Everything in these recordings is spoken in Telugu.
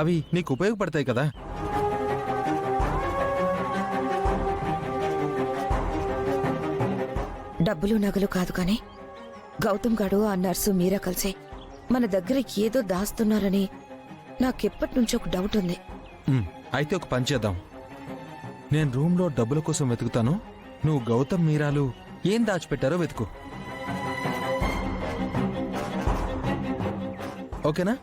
అవి నీకు ఉపయోగపడతాయి కదా. డబ్బులు నగలు కాదు కానీ గౌతమ్ గాడు ఆ నర్సు మీరా కలిసి మన దగ్గర ఏదో దాస్తున్నారని నాకెప్పటి నుంచో ఒక డౌట్ ఉంది. అయితే ఒక పని చేద్దాం. నేను రూమ్లో డబ్బుల కోసం వెతుకుతాను, నువ్వు గౌతమ్ మీరాలు ఏం దాచిపెట్టారో వెతుకు. ఓకేనా?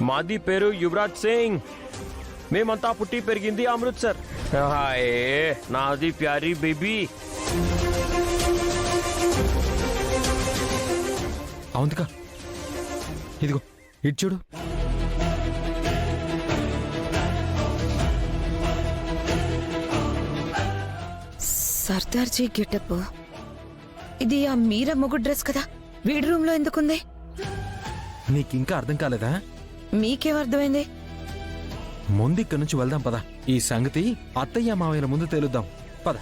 మాది పేరు యువరాజ్ సింగ్. మేమంతా పుట్టి పెరిగింది అమృత్సర్. హాయ్ నాది ప్యారీ బేబీ. అవంతిక, ఇదిగో ఇటు చూడు. సర్దార్జీ గెటప్. ఇది ఆ మీరా మొగుడు డ్రెస్ కదా, వీడి రూమ్ లో ఎందుకుంది? నీకింకా అర్థం కాలేదా? మీకేమర్థమైంది? ముందు ఇక్కడి నుంచి వెళ్దాం పద. ఈ సంగతి అత్తయ్య మావయ్యల ముందు తేలుద్దాం పద.